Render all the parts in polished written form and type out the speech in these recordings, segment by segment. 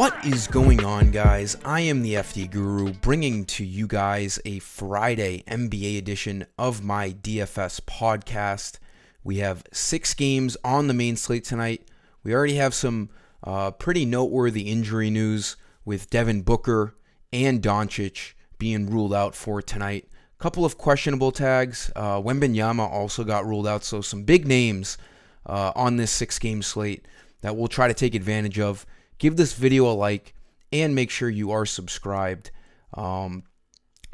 What is going on, guys? I am the FD Guru, bringing to you guys a Friday NBA edition of my DFS podcast. We have 6 games on the main slate tonight. We already have some pretty noteworthy injury news with Devin Booker and Doncic being ruled out for tonight. A couple of questionable tags. Wembanyama also got ruled out, so some big names on this 6-game slate that we'll try to take advantage of. Give this video a like and make sure you are subscribed. I'm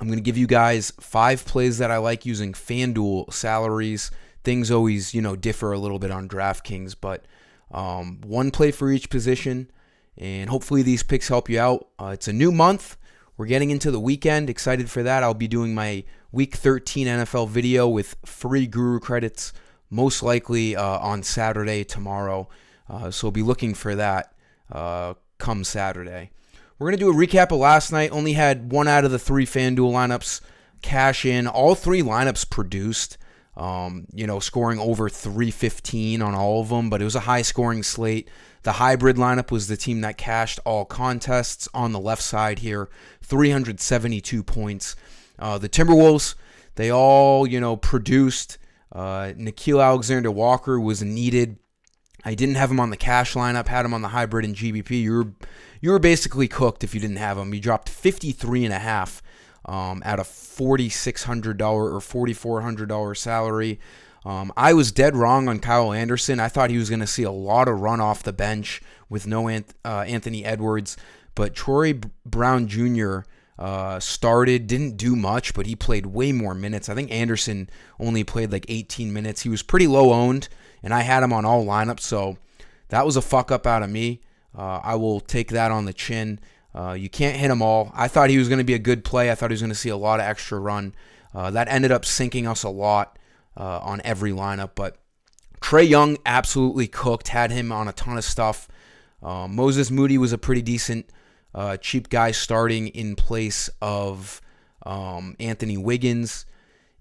going to give you guys 5 plays that I like using FanDuel salaries. Things always, differ a little bit on DraftKings, but 1 play for each position, and hopefully these picks help you out. It's a new month. We're getting into the weekend. Excited for that. I'll be doing my Week 13 NFL video with free Guru credits, most likely on Saturday tomorrow. So be looking for that come Saturday. We're going to do a recap of last night. Only had 1 out of the 3 FanDuel lineups cash in. All 3 lineups produced, scoring over 315 on all of them, but it was a high-scoring slate. The hybrid lineup was the team that cashed all contests on the left side here, 372 points. The Timberwolves, they all, produced. Nickeil Alexander-Walker was needed. I didn't have him on the cash lineup, had him on the hybrid and GBP. You were basically cooked if you didn't have him. You dropped 53.5 at a $4,600 or $4,400 salary. I was dead wrong on Kyle Anderson. I thought he was going to see a lot of run off the bench with no Anthony Edwards, but Troy Brown Jr. Started, didn't do much, but he played way more minutes. I think Anderson only played like 18 minutes. He was pretty low owned, and I had him on all lineups, so that was a fuck up out of me. I will take that on the chin. You can't hit them all. I thought he was going to be a good play. I thought he was going to see a lot of extra run. That ended up sinking us a lot on every lineup, but Trae Young absolutely cooked, had him on a ton of stuff. Moses Moody was a pretty decent cheap guy starting in place of Anthony Wiggins.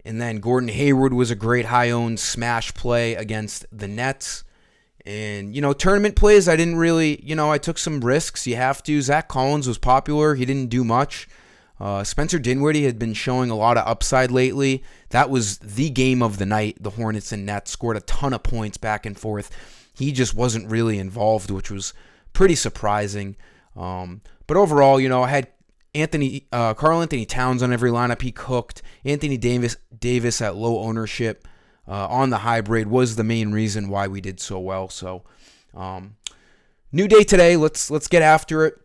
And then Gordon Hayward was a great high-owned smash play against the Nets. And, tournament plays, I didn't really, I took some risks. You have to. Zach Collins was popular. He didn't do much. Spencer Dinwiddie had been showing a lot of upside lately. That was the game of the night. The Hornets and Nets scored a ton of points back and forth. He just wasn't really involved, which was pretty surprising. But overall, I had Karl Anthony Towns on every lineup. He cooked. Anthony Davis at low ownership on the hybrid was the main reason why we did so well. So, new day today. Let's get after it.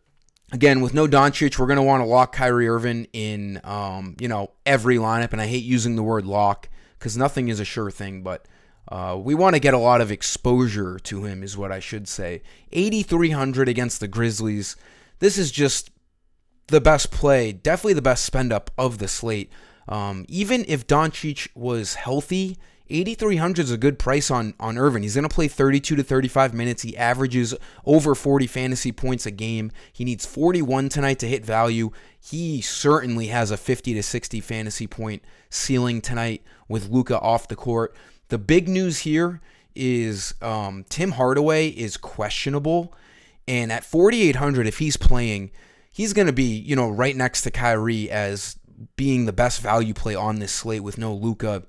Again, with no Doncic, we're going to want to lock Kyrie Irving in, every lineup. And I hate using the word lock because nothing is a sure thing, but we want to get a lot of exposure to him is what I should say. 8,300 against the Grizzlies. This is just the best play, definitely the best spend up of the slate. Even if Doncic was healthy, 8,300 is a good price on Irving. He's going to play 32 to 35 minutes. He averages over 40 fantasy points a game. He needs 41 tonight to hit value. He certainly has a 50 to 60 fantasy point ceiling tonight with Luka off the court. The big news here is Tim Hardaway is questionable. And at 4,800, if he's playing, he's going to be, right next to Kyrie as being the best value play on this slate with no Luka.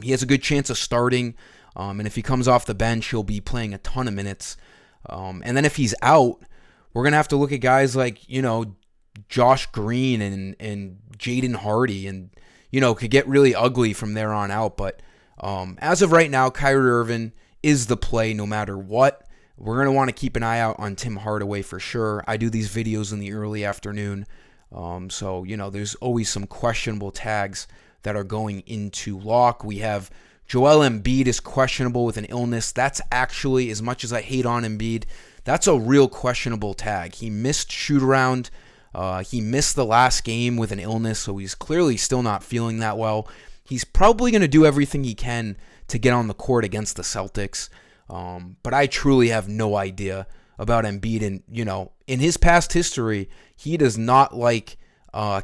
He has a good chance of starting, and if he comes off the bench, he'll be playing a ton of minutes. And then if he's out, we're going to have to look at guys like, Josh Green and Jaden Hardy, and, could get really ugly from there on out. But as of right now, Kyrie Irving is the play no matter what. We're going to want to keep an eye out on Tim Hardaway for sure. I do these videos in the early afternoon. So, there's always some questionable tags that are going into lock. We have Joel Embiid is questionable with an illness. That's actually, as much as I hate on Embiid, that's a real questionable tag. He missed shoot around. He missed the last game with an illness, so he's clearly still not feeling that well. He's probably going to do everything he can to get on the court against the Celtics. But I truly have no idea about Embiid. And, in his past history, he does not like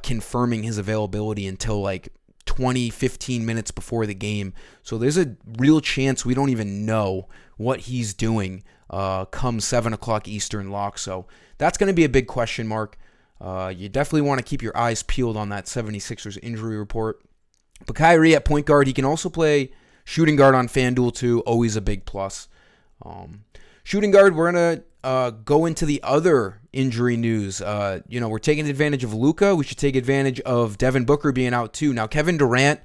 confirming his availability until like 20, 15 minutes before the game. So there's a real chance we don't even know what he's doing come 7 o'clock Eastern lock. So that's going to be a big question mark. You definitely want to keep your eyes peeled on that 76ers injury report. But Kyrie at point guard, he can also play shooting guard on FanDuel too. Always a big plus. Shooting guard, we're going to go into the other injury news. We're taking advantage of Luka. We should take advantage of Devin Booker being out too. Now, Kevin Durant,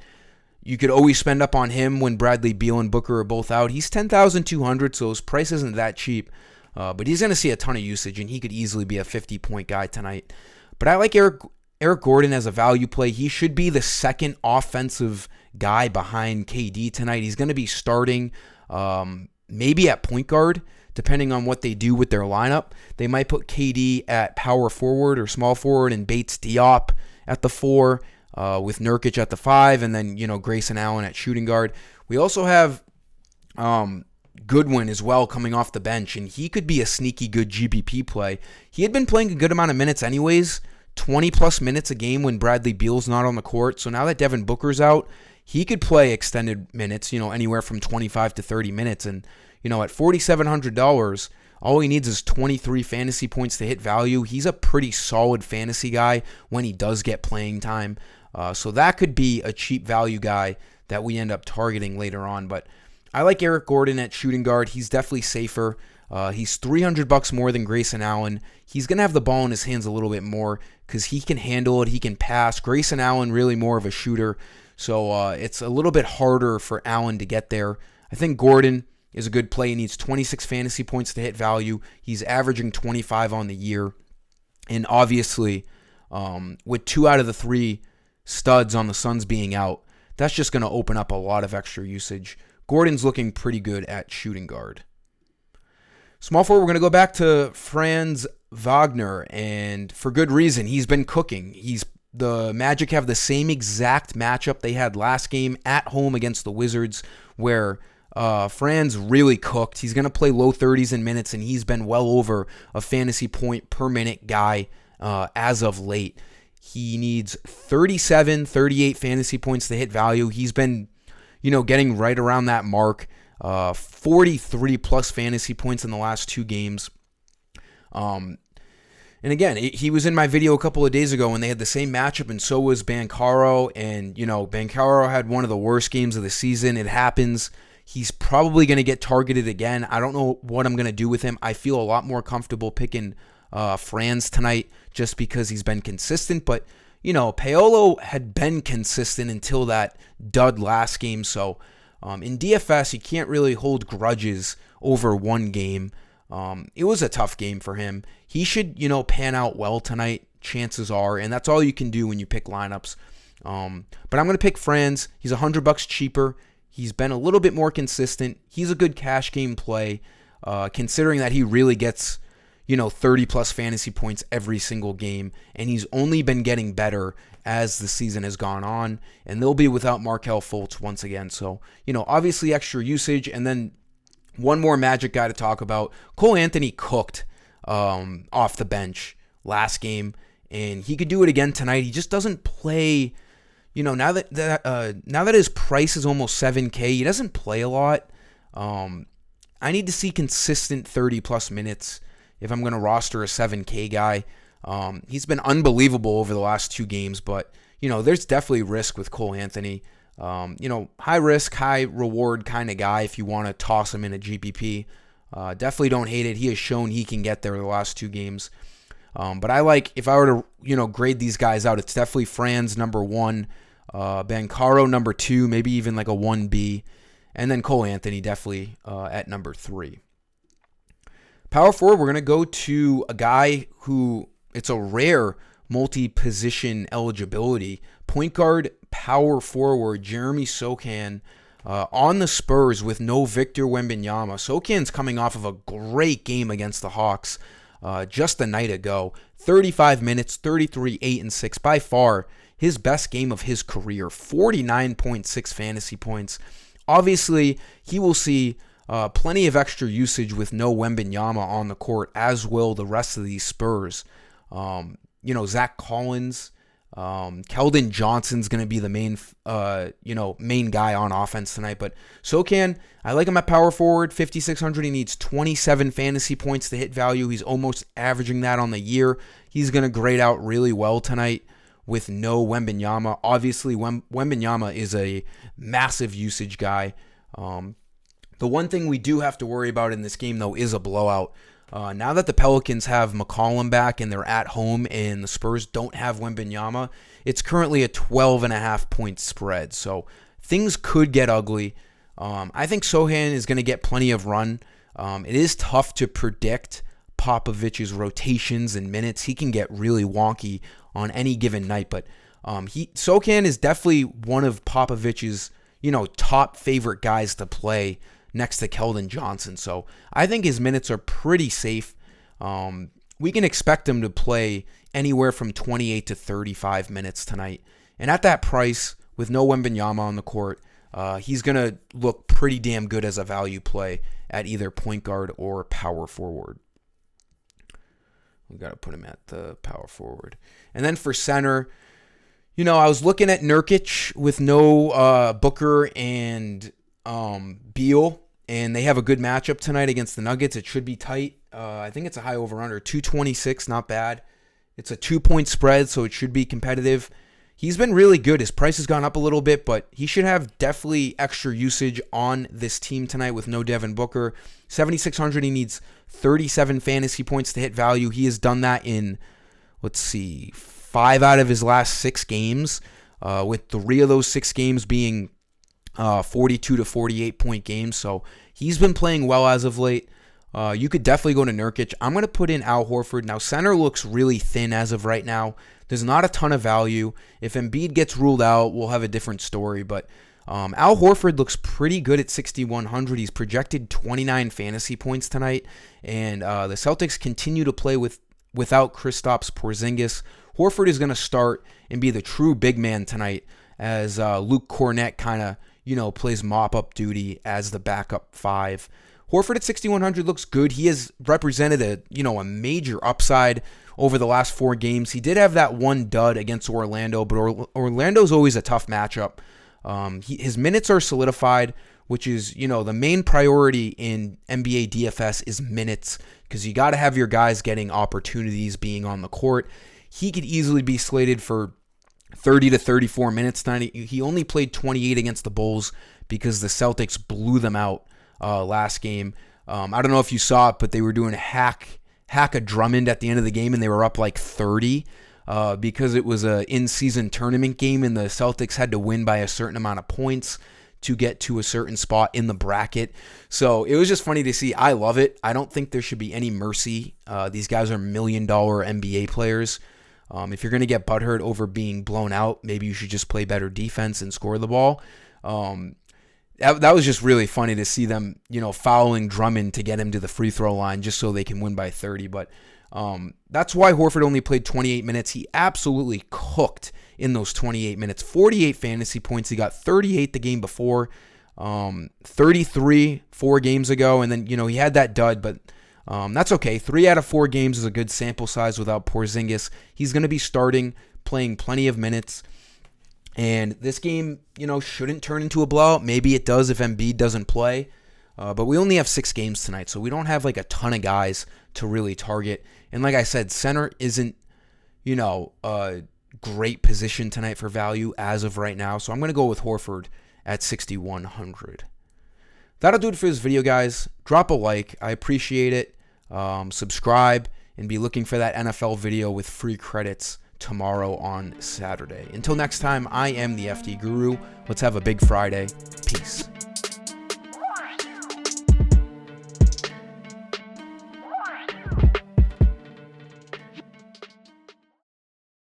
you could always spend up on him when Bradley Beal and Booker are both out. He's $10,200, so his price isn't that cheap. But he's going to see a ton of usage, and he could easily be a 50-point guy tonight. But I like Eric Gordon as a value play. He should be the second offensive guy behind KD tonight. He's going to be starting maybe at point guard, depending on what they do with their lineup. They might put KD at power forward or small forward and Bates Diop at the 4, with Nurkic at the 5, and then, Grayson Allen at shooting guard. We also have Goodwin as well coming off the bench, and he could be a sneaky good GPP play. He had been playing a good amount of minutes anyways, 20-plus minutes a game when Bradley Beal's not on the court. So now that Devin Booker's out, he could play extended minutes, anywhere from 25 to 30 minutes. And, at $4,700, all he needs is 23 fantasy points to hit value. He's a pretty solid fantasy guy when he does get playing time. So that could be a cheap value guy that we end up targeting later on. But I like Eric Gordon at shooting guard. He's definitely safer. He's $300 more than Grayson Allen. He's going to have the ball in his hands a little bit more because he can handle it. He can pass. Grayson Allen really more of a shooter. So it's a little bit harder for Allen to get there. I think Gordon is a good play. He needs 26 fantasy points to hit value. He's averaging 25 on the year. And obviously, with 2 out of the 3 studs on the Suns being out, that's just going to open up a lot of extra usage. Gordon's looking pretty good at shooting guard. Small forward, we're going to go back to Franz Wagner, and for good reason. He's been cooking. The Magic have the same exact matchup they had last game at home against the Wizards, where Franz really cooked. He's going to play low 30s in minutes, and he's been well over a fantasy point per minute guy as of late. He needs 37, 38 fantasy points to hit value. He's been, getting right around that mark. 43 plus fantasy points in the last 2 games. And again, he was in my video a couple of days ago when they had the same matchup, and so was Banchero. And, Banchero had one of the worst games of the season. It happens. He's probably going to get targeted again. I don't know what I'm going to do with him. I feel a lot more comfortable picking Franz tonight just because he's been consistent. But, Paolo had been consistent until that dud last game. So in DFS, you can't really hold grudges over one game. It was a tough game for him. He should, pan out well tonight, chances are, and that's all you can do when you pick lineups. But I'm going to pick Franz. He's $100 cheaper. He's been a little bit more consistent. He's a good cash game play, considering that he really gets, 30-plus fantasy points every single game, and he's only been getting better as the season has gone on, and they'll be without Markelle Fultz once again. So, obviously extra usage, and then one more Magic guy to talk about. Cole Anthony cooked off the bench last game, and he could do it again tonight. He just doesn't play, now that his price is almost $7K, he doesn't play a lot. I need to see consistent 30-plus minutes if I'm going to roster a 7K guy. He's been unbelievable over the last 2 games, but, there's definitely risk with Cole Anthony. High risk, high reward kind of guy if you want to toss him in a GPP. Definitely don't hate it. He has shown he can get there the last 2 games. But I like, if I were to, grade these guys out, it's definitely Franz number 1, Banchero number 2, maybe even like a 1B, and then Cole Anthony definitely at number 3. Power forward, we're going to go to a guy who, it's a rare multi-position eligibility. Point guard, power forward, Jeremy Sochan on the Spurs with no Victor Wembanyama. Sochan's coming off of a great game against the Hawks just a night ago. 35 minutes, 33, 8, and 6. By far, his best game of his career. 49.6 fantasy points. Obviously, he will see plenty of extra usage with no Wembanyama on the court, as will the rest of these Spurs. Zach Collins Keldon Johnson's going to be the main guy on offense tonight. But Sochan, I like him at power forward, 5,600. He needs 27 fantasy points to hit value. He's almost averaging that on the year. He's going to grade out really well tonight with no Wembanyama. Obviously, Wembanyama is a massive usage guy. The one thing we do have to worry about in this game, though, is a blowout. Now that the Pelicans have McCollum back and they're at home and the Spurs don't have Wembanyama, it's currently a 12.5 point spread. So things could get ugly. I think Sochan is going to get plenty of run. It is tough to predict Popovich's rotations and minutes. He can get really wonky on any given night, but Sochan is definitely one of Popovich's top favorite guys to play next to Keldon Johnson. So I think his minutes are pretty safe. We can expect him to play anywhere from 28 to 35 minutes tonight. And at that price, with no Wembanyama on the court, he's going to look pretty damn good as a value play at either point guard or power forward. We got to put him at the power forward. And then for center, I was looking at Nurkic with no Booker and Beal, and they have a good matchup tonight against the Nuggets. It should be tight. I think it's a high over-under, 226, not bad. It's a 2-point spread, so it should be competitive. He's been really good. His price has gone up a little bit, but he should have definitely extra usage on this team tonight with no Devin Booker. 7,600, he needs 37 fantasy points to hit value. He has done that in, 5 out of his last 6 games, with 3 of those 6 games being 42 to 48 point games. So he's been playing well as of late. You could definitely go to Nurkic. I'm going to put in Al Horford. Now, center looks really thin as of right now. There's not a ton of value. If Embiid gets ruled out, we'll have a different story. But Al Horford looks pretty good at 6,100. He's projected 29 fantasy points tonight. And the Celtics continue to play without Kristaps Porzingis. Horford is going to start and be the true big man tonight as Luke Cornett kind of plays mop-up duty as the backup 5. Horford at 6,100 looks good. He has represented a major upside over the last 4 games. He did have that one dud against Orlando, but Orlando's always a tough matchup. His minutes are solidified, which is, the main priority in NBA DFS is minutes, because you got to have your guys getting opportunities being on the court. He could easily be slated for 30 to 34 minutes tonight. He only played 28 against the Bulls because the Celtics blew them out last game. I don't know if you saw it, but they were doing a hack a Drummond at the end of the game, and they were up like 30 because it was a in-season tournament game, and the Celtics had to win by a certain amount of points to get to a certain spot in the bracket. So it was just funny to see. I love it. I don't think there should be any mercy. These guys are $1 million NBA players. If you're going to get butthurt over being blown out, maybe you should just play better defense and score the ball. That was just really funny to see them, fouling Drummond to get him to the free throw line just so they can win by 30. But that's why Horford only played 28 minutes. He absolutely cooked in those 28 minutes. 48 fantasy points. He got 38 the game before, 33 4 games ago, and then he had that dud, but that's okay. 3 out of 4 games is a good sample size without Porzingis. He's going to be starting, playing plenty of minutes. And this game, shouldn't turn into a blowout. Maybe it does if Embiid doesn't play. But we only have 6 games tonight, so we don't have like a ton of guys to really target. And like I said, center isn't, a great position tonight for value as of right now. So I'm going to go with Horford at 6,100. That'll do it for this video, guys. Drop a like. I appreciate it. Subscribe and be looking for that NFL video with free credits tomorrow on Saturday. Until next time, I am the FD Guru. Let's have a big Friday. Peace.